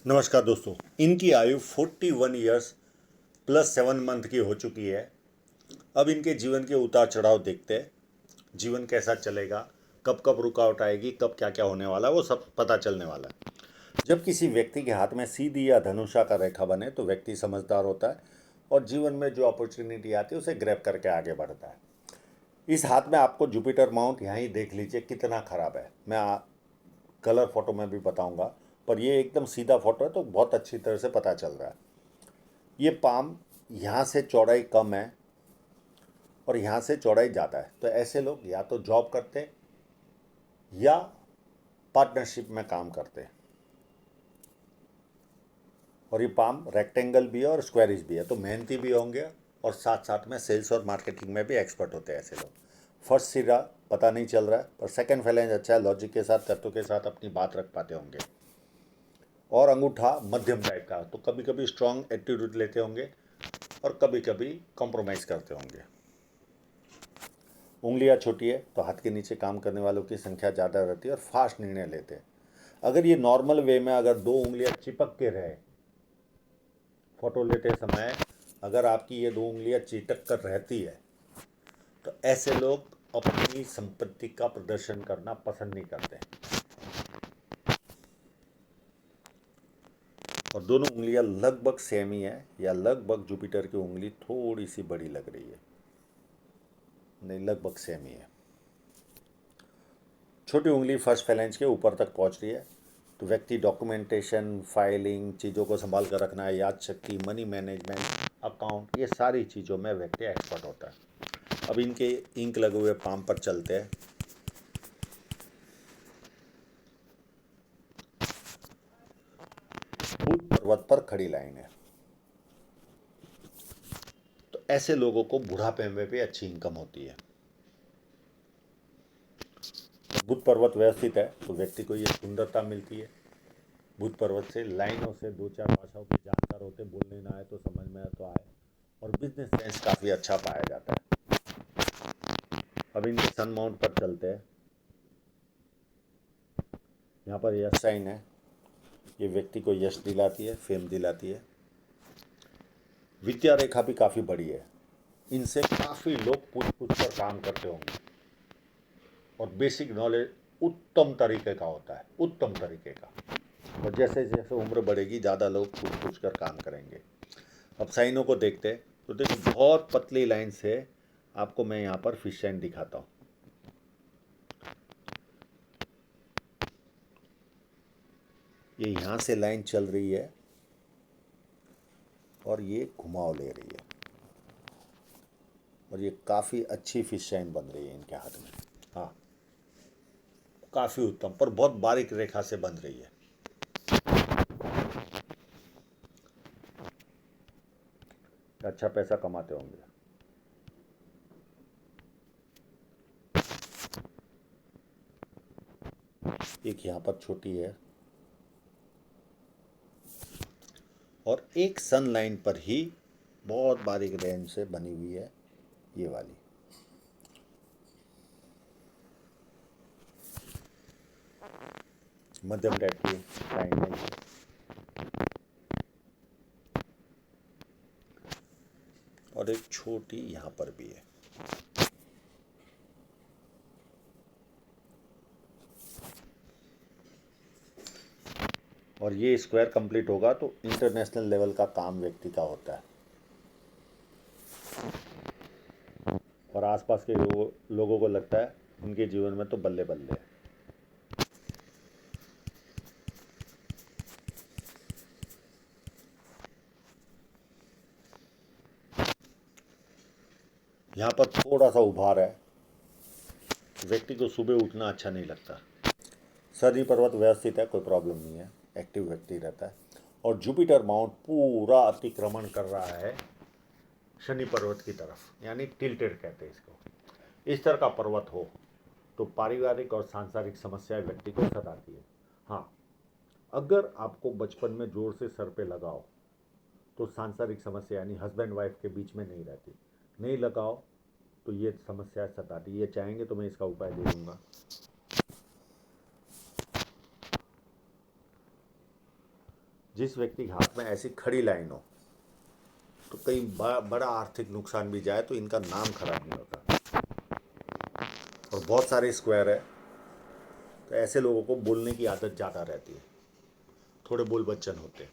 नमस्कार दोस्तों। इनकी आयु 41 ईयर्स प्लस 7 मंथ की हो चुकी है। अब इनके जीवन के उतार चढ़ाव देखते हैं। जीवन कैसा चलेगा, कब कब रुकावट आएगी, कब क्या क्या होने वाला है, वो सब पता चलने वाला है। जब किसी व्यक्ति के हाथ में सीधी या धनुषा का रेखा बने तो व्यक्ति समझदार होता है और जीवन में जो अपॉर्चुनिटी आती है उसे ग्रैब करके आगे बढ़ता है। इस हाथ में आपको जुपिटर माउंट यहाँ ही देख लीजिए कितना खराब है। मैं कलर फोटो में भी बताऊंगा, पर ये एकदम सीधा फोटो है तो बहुत अच्छी तरह से पता चल रहा है। ये पाम यहाँ से चौड़ाई कम है और यहाँ से चौड़ाई ज़्यादा है, तो ऐसे लोग या तो जॉब करते या पार्टनरशिप में काम करते। और ये पाम रेक्टेंगल भी है और स्क्वायरिश भी है, तो मेहनती भी होंगे और साथ साथ में सेल्स और मार्केटिंग में भी एक्सपर्ट होते हैं ऐसे लोग। फर्स्ट सिरा पता नहीं चल रहा है, पर सेकंड फैलेंज अच्छा है, लॉजिक के साथ तत्व के साथ अपनी बात रख पाते होंगे। और अंगूठा मध्यम टाइप का, तो कभी कभी स्ट्रांग एटीट्यूड लेते होंगे और कभी कभी कॉम्प्रोमाइज़ करते होंगे। उंगलियां छोटी है तो हाथ के नीचे काम करने वालों की संख्या ज़्यादा रहती है और फास्ट निर्णय लेते हैं। अगर ये नॉर्मल वे में अगर दो उंगलियां चिपक के रहे फोटो लेते समय, अगर आपकी ये दो उंगलियां चिटक कर रहती है तो ऐसे लोग अपनी संपत्ति का प्रदर्शन करना पसंद नहीं करते। और दोनों उंगलियां लगभग सेम ही है, या लगभग जुपिटर की उंगली थोड़ी सी बड़ी लग रही है, नहीं लगभग सेम ही है। छोटी उंगली फर्स्ट फैलेंज के ऊपर तक पहुंच रही है, तो व्यक्ति डॉक्यूमेंटेशन, फाइलिंग, चीज़ों को संभाल कर रखना, याद शक्ति, मनी मैनेजमेंट, अकाउंट, ये सारी चीज़ों में व्यक्ति एक्सपर्ट होता है। अब इनके इंक लगे हुए पाम पर चलते हैं। भूत पर्वत पर खड़ी लाइन है, तो ऐसे लोगों को बुढ़ापे में भी अच्छी इनकम होती है। बुध पर्वत व्यवस्थित है तो व्यक्ति को ये सुंदरता मिलती है। बुध पर्वत से लाइनों से दो चार भाषाओं के जानकार होते, बोलने ना आए तो समझ में तो आए, और बिजनेस सेंस काफ़ी अच्छा पाया जाता है। अब इनके सन माउंट पर चलते हैं। यहाँ पर यश साइन है, ये व्यक्ति को यश दिलाती है, फेम दिलाती है। विद्या रेखा भी काफ़ी बड़ी है, इनसे काफ़ी लोग पूछ पूछ कर काम करते होंगे। और बेसिक नॉलेज उत्तम तरीके का होता है, उत्तम तरीके का। और जैसे जैसे उम्र बढ़ेगी ज़्यादा लोग पूछ पूछ कर काम करेंगे। अब साइनों को देखते हैं, तो देखिए बहुत पतली लाइन से आपको मैं यहाँ पर फिश साइन दिखाता हूँ। ये यहाँ से लाइन चल रही है और ये घुमाव ले रही है, और ये काफ़ी अच्छी फिश साइन बन रही है इनके हाथ में। हाँ, काफ़ी उत्तम, पर बहुत बारीक रेखा से बन रही है। अच्छा पैसा कमाते होंगे। एक यहाँ पर छोटी है, और एक सन लाइन पर ही बहुत बारीक रेंज से बनी हुई है ये वाली। मध्यम टाइप की लाइन है ये। और एक छोटी यहाँ पर भी है। और ये स्क्वायर कंप्लीट होगा तो इंटरनेशनल लेवल का काम व्यक्ति का होता है, और आसपास के लोगों को लगता है उनके जीवन में तो बल्ले बल्ले है। यहाँ पर थोड़ा सा उभार है, व्यक्ति को सुबह उठना अच्छा नहीं लगता। सर्दी पर्वत व्यवस्थित है, कोई प्रॉब्लम नहीं है, एक्टिव व्यक्ति रहता है। और जुपिटर माउंट पूरा अतिक्रमण कर रहा है शनि पर्वत की तरफ, यानी टिल्टेड कहते हैं इसको। इस तरह का पर्वत हो तो पारिवारिक और सांसारिक समस्याएं व्यक्ति को सताती है। हाँ, अगर आपको बचपन में जोर से सर पे लगाओ तो सांसारिक समस्या यानी हस्बैंड वाइफ के बीच में नहीं रहती। नहीं लगाओ तो ये समस्या सताती। ये चाहेंगे तो मैं इसका उपाय दे दूंगा। जिस व्यक्ति के हाथ में ऐसी खड़ी लाइन हो तो कहीं बड़ा आर्थिक नुकसान भी जाए तो इनका नाम खराब नहीं होता। और बहुत सारे स्क्वायर है तो ऐसे लोगों को बोलने की आदत ज़्यादा रहती है, थोड़े बोल बच्चन होते हैं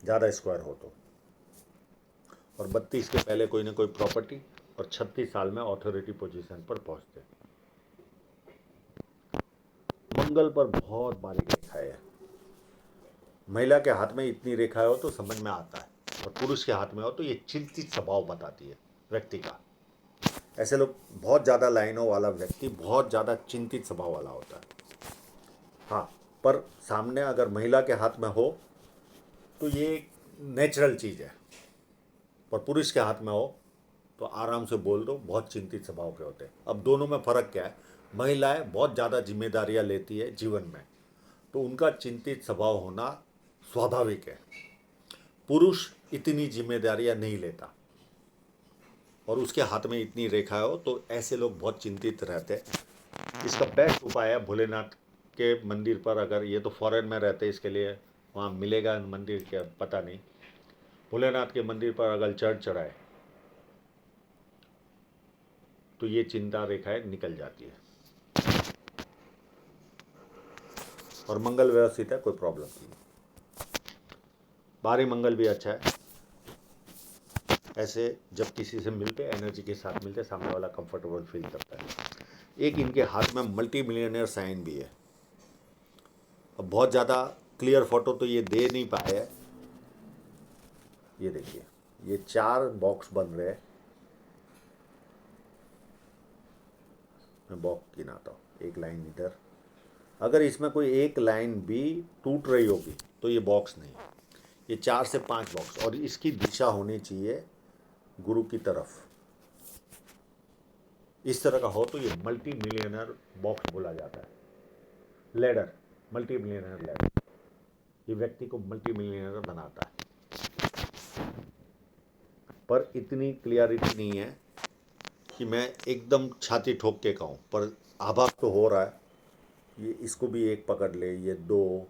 ज़्यादा स्क्वायर हो तो। और 32 के पहले कोई ना कोई प्रॉपर्टी और 36 साल में अथॉरिटी पोजीशन पर पहुंचते। मंगल पर बहुत बारीक रेखाएं है। महिला के हाथ में इतनी रेखाएं हो तो समझ में आता है, और पुरुष के हाथ में हो तो ये चिंतित स्वभाव बताती है व्यक्ति का। ऐसे लोग, बहुत ज़्यादा लाइनों वाला व्यक्ति बहुत ज़्यादा चिंतित स्वभाव वाला होता है। हाँ, पर सामने अगर महिला के हाथ में हो तो ये एक नेचुरल चीज़ है, पर पुरुष के हाथ में हो तो आराम से बोल दो, बहुत चिंतित स्वभाव के होते हैं। अब दोनों में फ़र्क क्या है? महिलाएं बहुत ज़्यादा जिम्मेदारियां लेती है जीवन में, तो उनका चिंतित स्वभाव होना स्वाभाविक है। पुरुष इतनी जिम्मेदारियां नहीं लेता और उसके हाथ में इतनी रेखा हो तो ऐसे लोग बहुत चिंतित रहते हैं। इसका बेस्ट उपाय है भोलेनाथ के मंदिर पर, अगर ये तो फॉरेन में रहते इसके लिए वहाँ मिलेगा मंदिर क्या पता नहीं, भोलेनाथ के मंदिर पर अगर चढ़ चढ़ाए तो ये चिंता रेखाएं निकल जाती है। और मंगल व्यवस्थित है, कोई प्रॉब्लम नहीं। बाहरी मंगल भी अच्छा है। ऐसे जब किसी से मिलते एनर्जी के साथ मिलते सामने वाला कंफर्टेबल फील करता है। एक इनके हाथ में मल्टी मिलियनियर साइन भी है। अब बहुत ज़्यादा क्लियर फोटो तो ये दे नहीं पाए है। ये देखिए, ये 4 बॉक्स बन रहे हैं। मैं बॉक्स गिनाता हूँ, एक लाइन इधर। अगर इसमें कोई एक लाइन भी टूट रही होगी तो ये बॉक्स नहीं। ये 4 से 5 बॉक्स, और इसकी दिशा होनी चाहिए गुरु की तरफ। इस तरह का हो तो ये मल्टी मिलियनर बॉक्स बोला जाता है। लेडर, मल्टी मिलियनर लेडर, ये व्यक्ति को मल्टी मिलियनर बनाता है। पर इतनी क्लियरिटी नहीं है कि मैं एकदम छाती ठोक के कहूँ, पर आभास तो हो रहा है। ये इसको भी एक पकड़ ले, ये 2,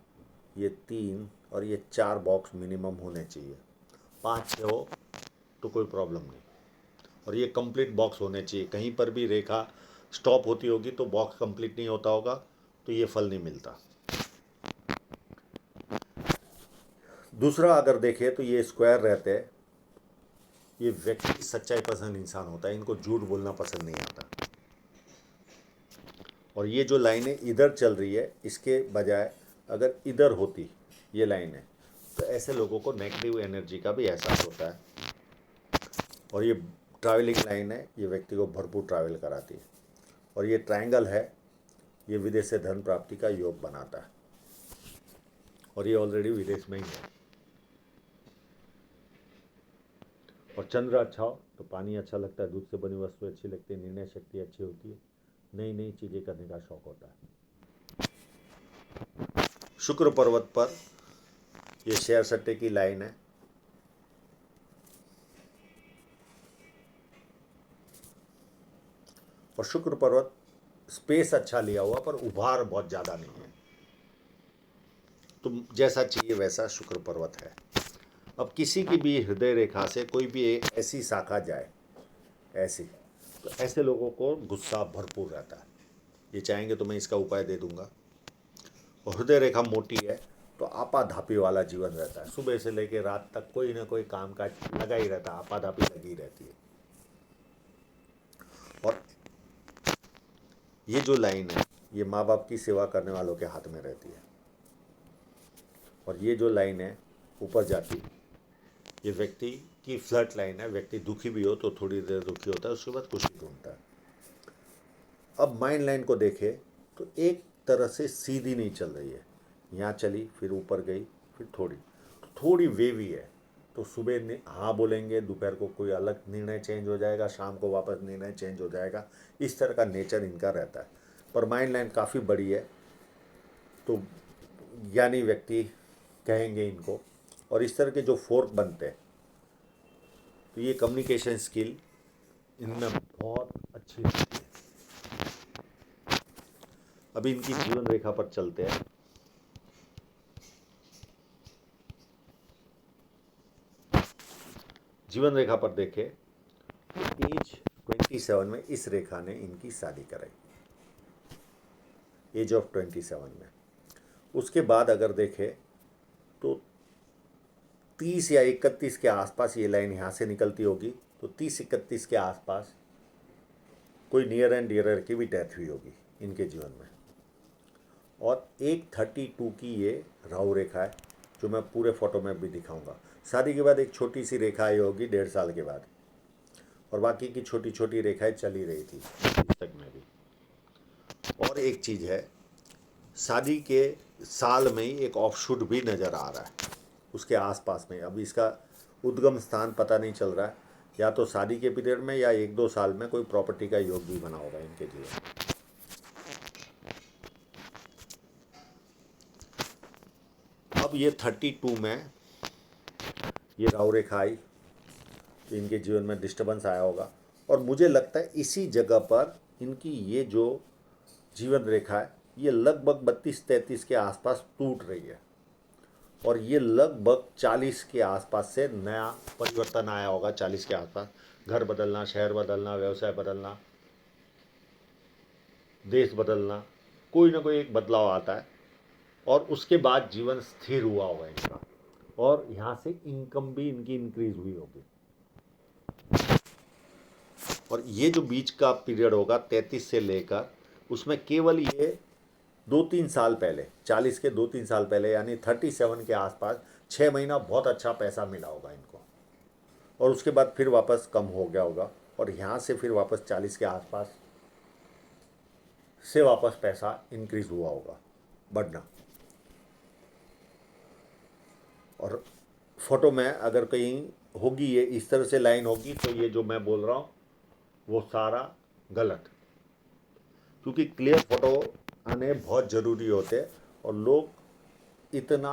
ये 3 और ये 4 बॉक्स मिनिमम होने चाहिए। 5 से हो तो कोई प्रॉब्लम नहीं, और ये कंप्लीट बॉक्स होने चाहिए। कहीं पर भी रेखा स्टॉप होती होगी तो बॉक्स कंप्लीट नहीं होता होगा, तो ये फल नहीं मिलता। दूसरा अगर देखें तो ये स्क्वायर रहते हैं। ये व्यक्ति सच्चाई पसंद इंसान होता है, इनको झूठ बोलना पसंद नहीं आता। और ये जो लाइनें इधर चल रही है, इसके बजाय अगर इधर होती ये लाइनें तो ऐसे लोगों को नेगेटिव एनर्जी का भी एहसास होता है। और ये ट्रैवलिंग लाइन है, ये व्यक्ति को भरपूर ट्रैवल कराती है। और ये ट्रायंगल है, ये विदेश से धन प्राप्ति का योग बनाता है, और ये ऑलरेडी विदेश में ही है। और चंद्र अच्छा हो तो पानी अच्छा लगता है, दूध से बनी वस्तु अच्छी लगती है, निर्णय शक्ति अच्छी होती है, नई नई चीज़ें करने का शौक होता है। शुक्र पर्वत पर ये शेयर सट्टे की लाइन है। और शुक्र पर्वत स्पेस अच्छा लिया हुआ, पर उभार बहुत ज़्यादा नहीं है। तुम जैसा चाहिए वैसा शुक्र पर्वत है। अब किसी की भी हृदय रेखा से कोई भी ऐसी शाखा जाए, ऐसी, तो ऐसे लोगों को गुस्सा भरपूर रहता है। ये चाहेंगे तो मैं इसका उपाय दे दूंगा। और हृदय रेखा मोटी है तो आपाधापी वाला जीवन रहता है। सुबह से लेकर रात तक कोई ना कोई काम काज लगा ही रहता है, आपाधापी लगी रहती है। और ये जो लाइन है, ये माँ बाप की सेवा करने वालों के हाथ में रहती है। और ये जो लाइन है ऊपर जाती, ये व्यक्ति की फ्लर्ट लाइन है। व्यक्ति दुखी भी हो तो थोड़ी देर दुखी होता है, उसके बाद खुशी ढूंढता है। अब माइंड लाइन को देखे तो एक तरह से सीधी नहीं चल रही है, यहाँ चली फिर ऊपर गई फिर थोड़ी वेवी है। तो सुबह हाँ बोलेंगे, दोपहर को कोई अलग निर्णय चेंज हो जाएगा, शाम को वापस निर्णय चेंज हो जाएगा। इस तरह का नेचर इनका रहता है। पर माइंड लाइन काफ़ी बड़ी है तो ज्ञानी व्यक्ति कहेंगे इनको। और इस तरह के जो फोर्क बनते हैं तो ये कम्युनिकेशन स्किल इनमें बहुत अच्छी होती है। अभी इनकी जीवन रेखा पर चलते हैं। जीवन रेखा पर देखें तो एज 27 में इस रेखा ने इनकी शादी कराई, एज ऑफ 27 में। उसके बाद अगर देखें तो 30 या 31 के आसपास ये लाइन यहाँ से निकलती होगी, तो 30-31 के आसपास कोई नियर एंड डियरर की भी डेथ हुई होगी इनके जीवन में। और एक 32 की ये राहु रेखा है, जो मैं पूरे फोटो में भी दिखाऊंगा। शादी के बाद एक छोटी सी रेखा आई होगी 1.5 साल के बाद, और बाकी की छोटी छोटी रेखाएं चल ही रही थी तक में भी। और एक चीज़ है, शादी के साल में ही एक ऑफशूट भी नज़र आ रहा है उसके आसपास में। अब इसका उद्गम स्थान पता नहीं चल रहा है, या तो शादी के पीरियड में या 1-2 साल में कोई प्रॉपर्टी का योग भी बना होगा इनके लिए। अब ये 32 में ये राहु रेखा आई, तो इनके जीवन में डिस्टर्बेंस आया होगा, और मुझे लगता है इसी जगह पर इनकी ये जो जीवन रेखा है ये लगभग 32-33 के आसपास टूट रही है, और ये लगभग 40 के आसपास से नया परिवर्तन आया होगा। 40 के आसपास घर बदलना, शहर बदलना, व्यवसाय बदलना, देश बदलना, कोई ना कोई एक बदलाव आता है, और उसके बाद जीवन स्थिर हुआ होगा इनका, और यहाँ से इनकम भी इनकी इंक्रीज हुई होगी। और ये जो बीच का पीरियड होगा 33 से लेकर, उसमें केवल ये 2-3 साल पहले, 40 के 2-3 साल पहले यानी 37 के आसपास 6 महीना बहुत अच्छा पैसा मिला होगा इनको, और उसके बाद फिर वापस कम हो गया होगा, और यहाँ से फिर वापस 40 के आसपास से वापस पैसा इंक्रीज हुआ होगा, बढ़ना। और फोटो में अगर कहीं होगी ये इस तरह से लाइन होगी, तो ये जो मैं बोल रहा हूँ वो सारा गलत, क्योंकि क्लियर फोटो आने बहुत ज़रूरी होते हैं, और लोग इतना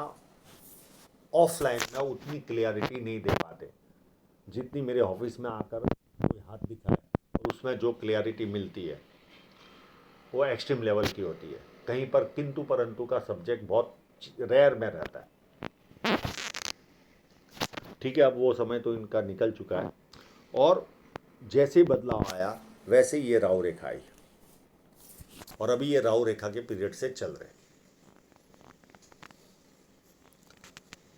ऑफलाइन में उतनी क्लियरिटी नहीं दे पाते जितनी मेरे ऑफिस में आकर कोई हाथ दिखाए, और उसमें जो क्लियरिटी मिलती है वो एक्सट्रीम लेवल की होती है। कहीं पर किंतु परंतु का सब्जेक्ट बहुत रेयर में रहता है। ठीक है, अब वो समय तो इनका निकल चुका है, और जैसे ही बदलाव आया वैसे ही ये राहु रेखा आई, और अभी ये राहु रेखा के पीरियड से चल रहे हैं।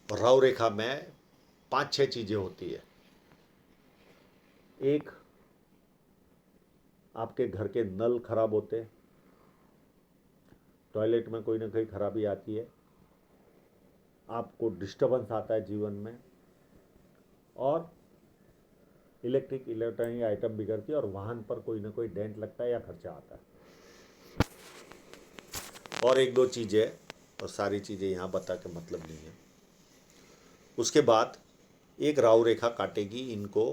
और राहु रेखा में 5-6 चीज़ें होती है। एक, आपके घर के नल खराब होते हैं, टॉयलेट में कोई ना कोई खराबी आती है, आपको डिस्टर्बेंस आता है जीवन में, और इलेक्ट्रॉनिक आइटम बिगड़ती है, और वाहन पर कोई ना कोई डेंट लगता है या खर्चा आता है। और 1-2 चीज़ें, और सारी चीज़ें यहाँ बता के मतलब नहीं है। उसके बाद एक राहु रेखा काटेगी इनको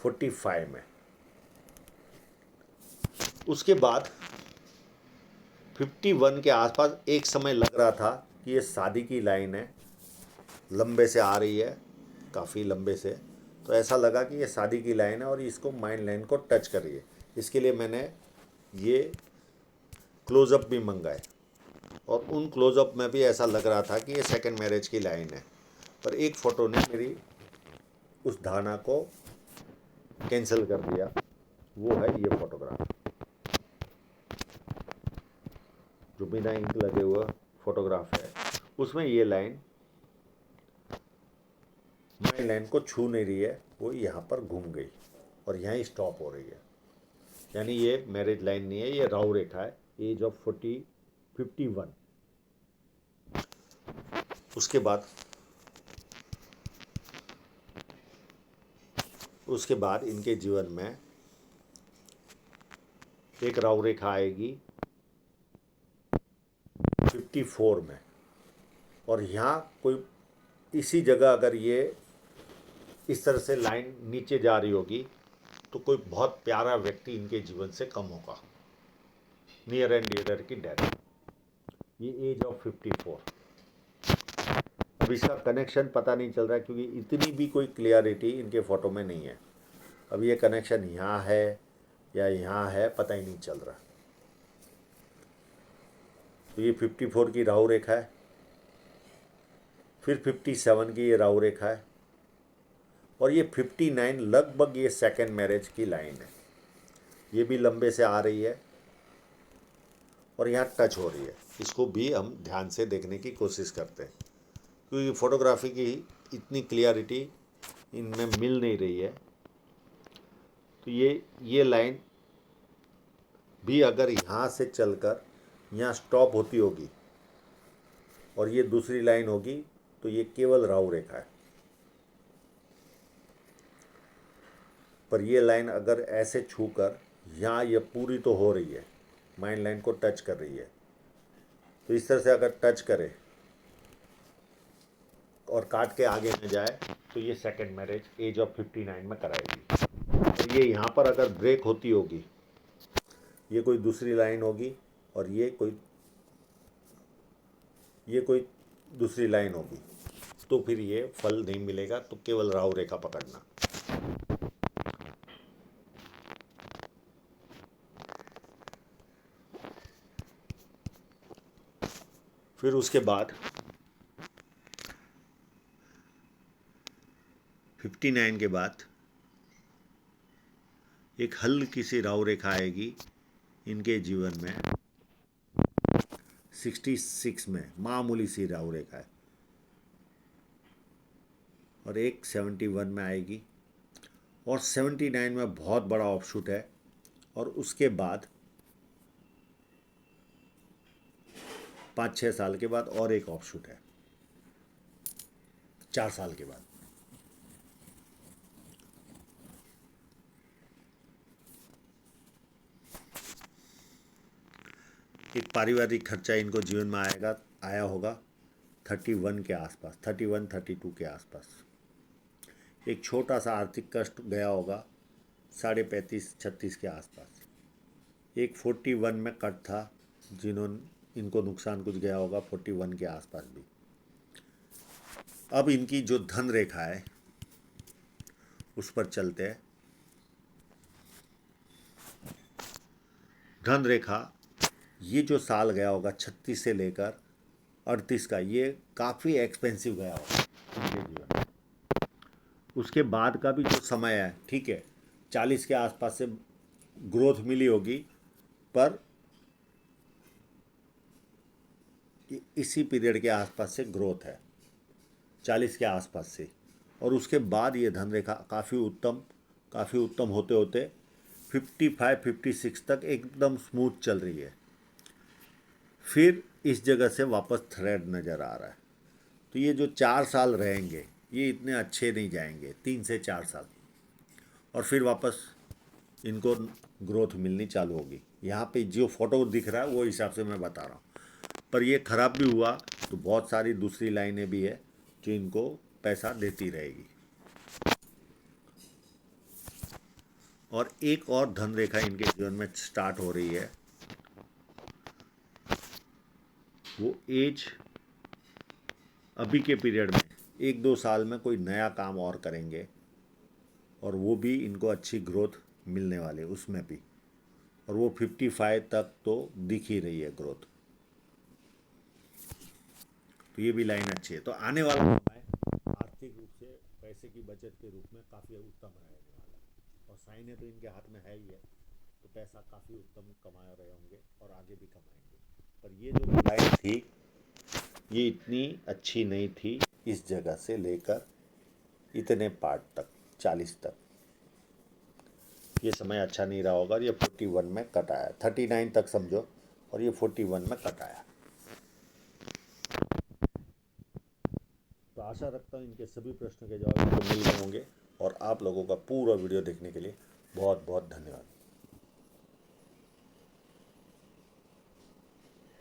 45 में। उसके बाद 51 के आसपास एक समय लग रहा था कि ये शादी की लाइन है, लंबे से आ रही है, काफ़ी लंबे से, तो ऐसा लगा कि ये शादी की लाइन है और इसको माइंड लाइन को टच कर रही है। इसके लिए मैंने ये क्लोज़अप भी मंगाए, और उन क्लोज़अप में भी ऐसा लग रहा था कि ये सेकंड मैरिज की लाइन है, पर एक फ़ोटो ने मेरी उस धारणा को कैंसिल कर दिया। वो है ये फोटोग्राफ, जो बिना इंक लगे हुआ फोटोग्राफ है, उसमें ये लाइन माइंड लाइन को छू नहीं रही है, वो यहाँ पर घूम गई और यहीं स्टॉप हो रही है। यानी ये मैरिज लाइन नहीं है, ये राहु रेखा है, एज ऑफ 51। उसके बाद इनके जीवन में एक राहु रेखा आएगी 54 में, और यहाँ कोई इसी जगह अगर ये इस तरह से लाइन नीचे जा रही होगी, तो कोई बहुत प्यारा व्यक्ति इनके जीवन से कम होगा, नियर एंड डियर की डेथ। ये एज ऑफ 54। अब इसका कनेक्शन पता नहीं चल रहा है, क्योंकि इतनी भी कोई क्लियरिटी इनके फ़ोटो में नहीं है। अब ये कनेक्शन यहाँ है या यहाँ है, पता ही नहीं चल रहा। तो ये 54 की राहु रेखा है, फिर 57 की ये राहु रेखा है, और ये 59 लगभग ये सेकंड मैरिज की लाइन है। ये भी लंबे से आ रही है और यहाँ टच हो रही है। इसको भी हम ध्यान से देखने की कोशिश करते हैं, क्योंकि फोटोग्राफी की इतनी क्लियरिटी इनमें मिल नहीं रही है। तो ये लाइन भी अगर यहाँ से चलकर यहाँ स्टॉप होती होगी और ये दूसरी लाइन होगी तो ये केवल राहु रेखा है। पर ये लाइन अगर ऐसे छूकर यहाँ ये पूरी तो हो रही है, माइंड लाइन को टच कर रही है, तो इस तरह से अगर टच करे और काट के आगे न जाए तो ये सेकंड मैरिज एज ऑफ 59 में कराएगी। और ये यहाँ पर अगर ब्रेक होती होगी, ये कोई दूसरी लाइन होगी और ये कोई दूसरी लाइन होगी, तो फिर ये फल नहीं मिलेगा। तो केवल राहु रेखा पकड़ना। फिर उसके बाद 59 के बाद एक हल्की सी राहु रेखा आएगी इनके जीवन में। 66 में मामूली सी राहु रेखा है और एक 71 में आएगी और 79 में बहुत बड़ा ऑफशूट है। और उसके बाद 5-6 साल के बाद और एक ऑफशूट है, 4 साल के बाद। एक पारिवारिक खर्चा इनको जीवन में आया होगा 31 के आसपास, 31-32 के आसपास। एक छोटा सा आर्थिक कष्ट गया होगा 35-36 के आसपास। एक 41 में कट था, इनको नुकसान कुछ गया होगा 41 के आसपास भी। अब इनकी जो धन रेखा है उस पर चलते हैं। धन रेखा ये जो साल गया होगा 36 से लेकर 38 का, ये काफ़ी एक्सपेंसिव गया होगा इनके जीवन में। उसके बाद का भी जो समय है, ठीक है, 40 के आसपास से ग्रोथ मिली होगी, पर इसी पीरियड के आसपास से ग्रोथ है, 40 के आसपास से। और उसके बाद ये धन रेखा काफ़ी उत्तम होते होते 55-56 तक एकदम स्मूथ चल रही है। फिर इस जगह से वापस थ्रेड नज़र आ रहा है। तो ये जो 4 साल रहेंगे ये इतने अच्छे नहीं जाएंगे, 3 से 4 साल, और फिर वापस इनको ग्रोथ मिलनी चालू होगी। यहाँ पे जो फोटो दिख रहा है वो हिसाब से मैं बता रहा हूँ। पर ये ख़राब भी हुआ तो बहुत सारी दूसरी लाइनें भी है जो इनको पैसा देती रहेगी। और एक और धन रेखा इनके जीवन में स्टार्ट हो रही है। वो एज अभी के पीरियड में 1-2 साल में कोई नया काम और करेंगे, और वो भी इनको अच्छी ग्रोथ मिलने वाले उसमें भी। और वो 55 तक तो दिख ही रही है ग्रोथ। तो ये भी लाइन अच्छी है। तो आने वाला समय आर्थिक रूप से पैसे की बचत के रूप में काफ़ी उत्तम रहने वाला है। और साइने तो इनके हाथ में है ही है, तो पैसा काफ़ी उत्तम कमा रहे होंगे और आगे भी कमाएंगे। पर ये जो लाइन थी ये इतनी अच्छी नहीं थी, इस जगह से लेकर इतने पार्ट तक 40 तक ये समय अच्छा नहीं रहा होगा। ये 41 में कट आया, 39 तक समझो, और ये 41 में कट आया। तो आशा रखता हूँ इनके सभी प्रश्नों के जवाब इनको मिल गए होंगे। और आप लोगों का पूरा वीडियो देखने के लिए बहुत बहुत धन्यवाद।